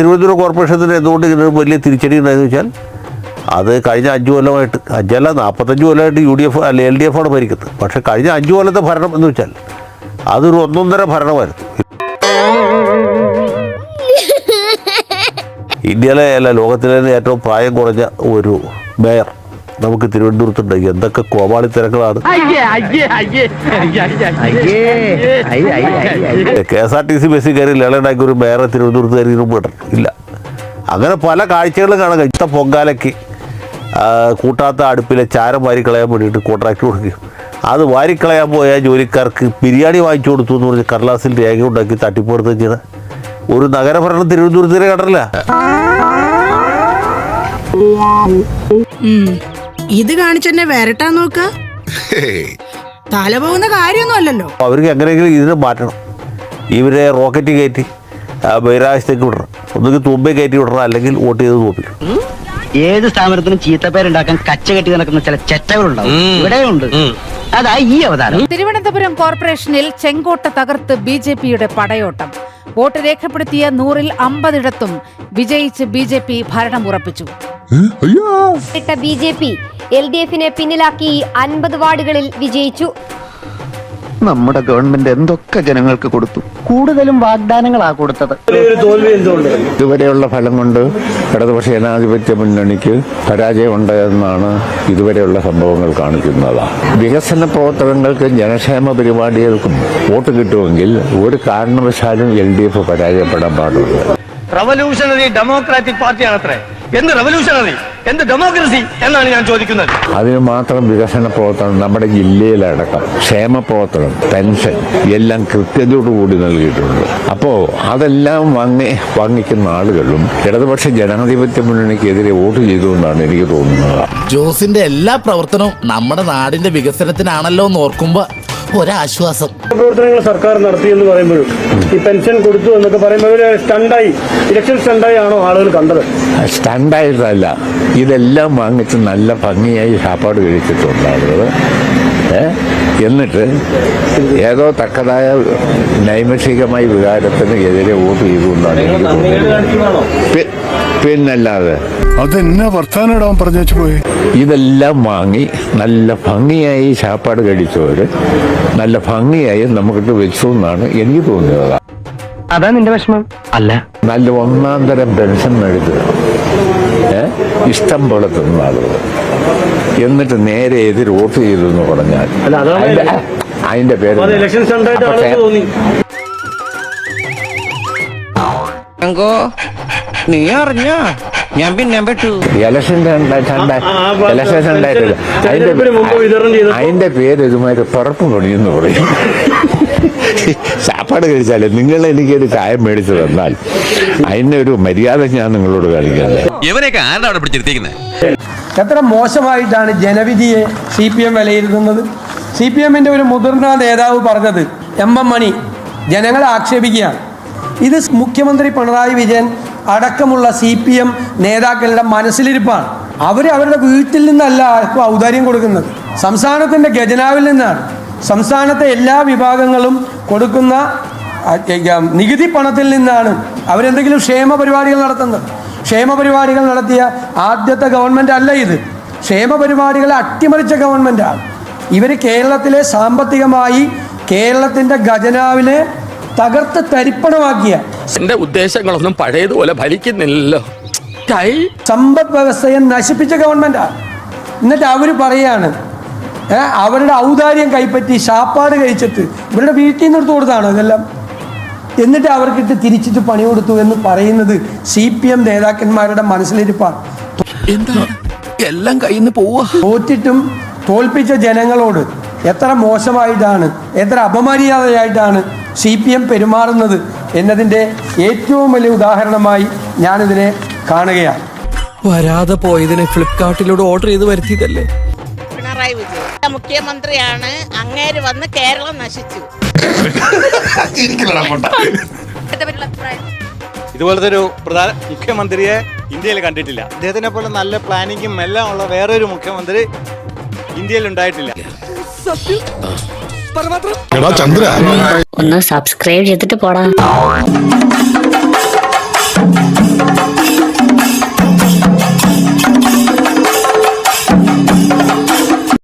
തിരുവനന്തപുരം കോർപ്പറേഷത്തിന് എന്തുകൊണ്ട് ഇതിന് വലിയ തിരിച്ചടി ഉണ്ടായെന്ന് വെച്ചാൽ അത് കഴിഞ്ഞ 5 കൊല്ലമായിട്ട് 45 കൊല്ലമായിട്ട് UDF അല്ല LDF ആണ് ഭരിക്കുന്നത്. പക്ഷേ കഴിഞ്ഞ 5 കൊല്ലത്തെ ഭരണം എന്ന് വെച്ചാൽ അതൊരു ഒന്നൊന്നര ഭരണമായിരുന്നു. ഇന്ത്യയിലെ അല്ല ലോകത്തിലെ ഏറ്റവും പ്രായം കുറഞ്ഞ ഒരു മേയർ നമുക്ക് തിരുവനന്തപുരത്തുണ്ട്. എന്തൊക്കെ കോമാളിത്തരങ്ങളാണ്. KSRTC ബസ്സിൽ കയറി ലേളുണ്ടാക്കി ഒരു മേയറെ തിരുവനന്തപുരത്ത് കയറി ഇല്ല. അങ്ങനെ പല കാഴ്ചകളും കാണാൻ കഴിച്ച പൊങ്കാലയ്ക്ക് കൂട്ടാത്ത അടുപ്പിലെ ചാരം വാരിക്കളയാൻ വേണ്ടിയിട്ട് കോൺട്രാക്ട് കൊടുക്കുകയും അത് വാരിക്കളയാൻ പോയ ജോലിക്കാർക്ക് ബിരിയാണി വാങ്ങിച്ചു കൊടുത്തു എന്ന് പറഞ്ഞ് കടലാസിൽ രേഖ ഉണ്ടാക്കി തട്ടിപ്പെടുത്തുകയും ചെയ്ത ഒരു നഗരഭരണം തിരുവനന്തപുരത്തിന് കണ്ടല്ല. ഇത് കാണിച്ചെന്നെ വരട്ടാ നോക്ക, തല പോകുന്ന കാര്യമൊന്നും അല്ലല്ലോ. അവർക്ക് എങ്ങനെയെങ്കിലും ഇതിനെ മാറ്റണം. ഇവരെ റോക്കറ്റ് കയറ്റി ബഹിരാകാശത്തേക്ക് വിടണം, ഒന്നുകിൽ തുമ്പേ കയറ്റി വിടണം, അല്ലെങ്കിൽ വോട്ട് ചെയ്ത് തോപ്പിക്കും. ഏത് സ്ഥാപനത്തിനും ചീത്തപ്പേരുണ്ടാക്കാൻ കച്ച കെട്ടി നടക്കുന്ന ചില ചെറ്റകളുണ്ടാവും, ഇവിടെയുണ്ട്. അതാ ഈ അവതാരം. തിരുവനന്തപുരം കോർപ്പറേഷനിൽ ചെങ്കോട്ട തകർത്ത് BJPയുടെ പടയോട്ടം. വോട്ട് രേഖപ്പെടുത്തിയ 100-ൽ 50 വിജയിച്ച് BJP ഭരണം ഉറപ്പിച്ചു. BJP LDFനെ പിന്നിലാക്കി 50 വാർഡുകളിൽ വിജയിച്ചു. നമ്മുടെ ഗവൺമെന്റ് എന്തൊക്കെ ജനങ്ങൾക്ക് കൊടുത്തു, കൂടുതലും വാഗ്ദാനങ്ങളാ കൊടുത്തത്. ഇതുവരെയുള്ള ഫലം കൊണ്ട് ഇടതുപക്ഷ ജനാധിപത്യ മുന്നണിക്ക് പരാജയം ഉണ്ടായെന്നാണ് ഇതുവരെയുള്ള സംഭവങ്ങൾ കാണിക്കുന്നത്. വികസന പ്രവർത്തനങ്ങൾക്കും ജനക്ഷേമ പരിപാടികൾക്കും വോട്ട് കിട്ടുമെങ്കിൽ ഒരു കാരണവശാലും LDF പരാജയപ്പെടാൻ പാടില്ല. റവല്യൂഷണറി ഡെമോക്രാറ്റിക് പാർട്ടിയാണത്രേ. എന്ത് റവല്യൂഷണറി, എന്ത് ഡെമോക്രസി എന്നാണ് ഞാൻ ചോദിക്കുന്നത്. അതിന് മാത്രം വികസന പ്രവർത്തനം നമ്മുടെ ജില്ലയിലടക്കം ക്ഷേമ പ്രവർത്തനം, പെൻഷൻ എല്ലാം കൃത്യതയോടുകൂടി നൽകിയിട്ടുണ്ട്. അപ്പോൾ അതെല്ലാം വാങ്ങിക്കുന്ന ആളുകളും ഇടതുപക്ഷ ജനാധിപത്യ മുന്നണിക്കെതിരെ വോട്ട് ചെയ്തുകൊണ്ടാണ് എനിക്ക് തോന്നുന്നത്. ജോസിന്റെ എല്ലാ പ്രവർത്തനവും നമ്മുടെ നാടിന്റെ വികസനത്തിനാണല്ലോ എന്ന് ഓർക്കുമ്പോ ഒരാശ്വാസം. പ്രവർത്തനങ്ങൾ സർക്കാർ നടത്തിയെന്ന് പറയുമ്പോഴും ഈ പെൻഷൻ കൊടുത്തു എന്നൊക്കെ പറയുമ്പോൾ സ്റ്റണ്ടായി, ഇലക്ഷൻ സ്റ്റണ്ടായി ആണോ ആളുകൾ കണ്ടത്? സ്റ്റണ്ടായിട്ടല്ല, ഇതെല്ലാം വാങ്ങിച്ച് നല്ല ഭംഗിയായി സാപ്പാട് കഴിച്ചിട്ടുണ്ട് ആളുകൾ. എന്നിട്ട് ഏതോ തക്കതായ നൈമിഷികമായ വികാരത്തിന് എതിരെ വോട്ട് ചെയ്തുകൊണ്ടാണ് എനിക്ക് തോന്നുന്നത്. പിന്നല്ലാതെ അതെന്നാ വർത്താനം പറഞ്ഞു പോയി. ഇതെല്ലാം വാങ്ങി നല്ല ഭംഗിയായി സാപ്പാട് കഴിച്ചവര് നല്ല ഭംഗിയായി നമുക്കിട്ട് വെച്ചു എന്നാണ് എനിക്ക് തോന്നിയത്. അതാ നിന്റെ വിഷമം അല്ല. നല്ല ഒന്നാം തരം പെൻഷൻ മേടിക്കുക, ഇഷ്ടം പോലെ തിന്ന ആളുകൾ, എന്നിട്ട് നേരെ എതിര് വോട്ട് ചെയ്തു എന്ന് പറഞ്ഞാൽ അതിന്റെ പേര് നീ അറിഞ്ഞ ഞാൻ പിന്നെ പെട്ടു. ഇലക്ഷൻ അതിന്റെ പേര് ഇതുമായിട്ട് പിറപ്പ് പണിയെന്ന് പറയും. സാപ്പാട് കഴിച്ചാലേ നിങ്ങൾ എനിക്കൊരു ചായ മേടിച്ചു തന്നാൽ അതിന്റെ ഒരു മര്യാദ ഞാൻ നിങ്ങളോട് കാണിക്കുന്നത്. എത്ര മോശമായിട്ടാണ് ജനവിധിയെ CPM വിലയിരുത്തുന്നത്. CPMന്റെ ഒരു മുതിർന്ന നേതാവ് പറഞ്ഞത്, MM മണി ജനങ്ങളെ ആക്ഷേപിക്കുകയാണ്. ഇത് മുഖ്യമന്ത്രി പിണറായി വിജയൻ അടക്കമുള്ള CPM നേതാക്കളുടെ മനസ്സിലിരിപ്പാണ്. അവരുടെ വീട്ടിൽ നിന്നല്ല ആർക്കും ഔദാര്യം കൊടുക്കുന്നത്, സംസ്ഥാനത്തിൻ്റെ ഖജനാവിൽ നിന്നാണ്. സംസ്ഥാനത്തെ എല്ലാ വിഭാഗങ്ങളും കൊടുക്കുന്ന നികുതി പണത്തിൽ നിന്നാണ് അവരെന്തെങ്കിലും ക്ഷേമ പരിപാടികൾ നടത്തുന്നത്. ക്ഷേമ പരിപാടികൾ നടത്തിയ ആദ്യത്തെ ഗവൺമെൻറ് അല്ല ഇത്. ക്ഷേമ പരിപാടികളെ അട്ടിമറിച്ച ഗവൺമെൻറ്റാണ്. ഇവർ കേരളത്തിലെ സാമ്പത്തികമായി കേരളത്തിൻ്റെ ഖജനാവിനെ തകർത്ത് തരിപ്പണമാക്കിയ, എന്റെ ഉദ്ദേശങ്ങളൊന്നും പഴയതുപോലെ ഫലിക്കുന്നില്ലല്ലോ, സമ്പദ് വ്യവസ്ഥയെ നശിപ്പിച്ച ഗവൺമെൻറ്റാണ്. എന്നിട്ട് അവർ പറയാണ് അവരുടെ ഔദാര്യം കൈപ്പറ്റി ശാപ്പാട് കഴിച്ചിട്ട് ഇവരുടെ വീട്ടിൽ നിന്ന് എടുത്തു കൊടുത്താണ് ഇതെല്ലാം. എന്നിട്ട് അവർക്കിട്ട് തിരിച്ചിട്ട് പണി കൊടുത്തു എന്ന് പറയുന്നത് CPM നേതാക്കന്മാരുടെ മനസ്സിലിരിപ്പാണ്. എല്ലാം കയ്യിൽ നിന്ന് പോവാ. തോറ്റിട്ടും തോൽപ്പിച്ച ജനങ്ങളോട് എത്ര മോശമായിട്ടാണ്, എത്ര അപമര്യാദയായിട്ടാണ് CPM പെരുമാറുന്നത് എന്നതിൻ്റെ ഏറ്റവും വലിയ ഉദാഹരണമായി ഞാനിതിനെ കാണുകയാണ്. വരാതെ പോയതിനെ ഫ്ലിപ്കാർട്ടിലൂടെ ഓർഡർ ചെയ്ത് വരുത്തിയതല്ലേ. പിണറായി വിജയൻ മുഖ്യമന്ത്രിയാണ്, അങ്ങേര് വന്ന് കേരളം നശിച്ചു. ഇതുപോലത്തെ ഒരു പ്രധാന മുഖ്യമന്ത്രിയെ ഇന്ത്യയിൽ കണ്ടിട്ടില്ല. അദ്ദേഹത്തിനെ പോലെ നല്ല പ്ലാനിങ്ങും എല്ലാം ഉള്ള വേറൊരു മുഖ്യമന്ത്രി ഇന്ത്യയിൽ ഉണ്ടായിട്ടില്ല. ഒന്ന് സബ്സ്ക്രൈബ് ചെയ്തിട്ട് പോടാ.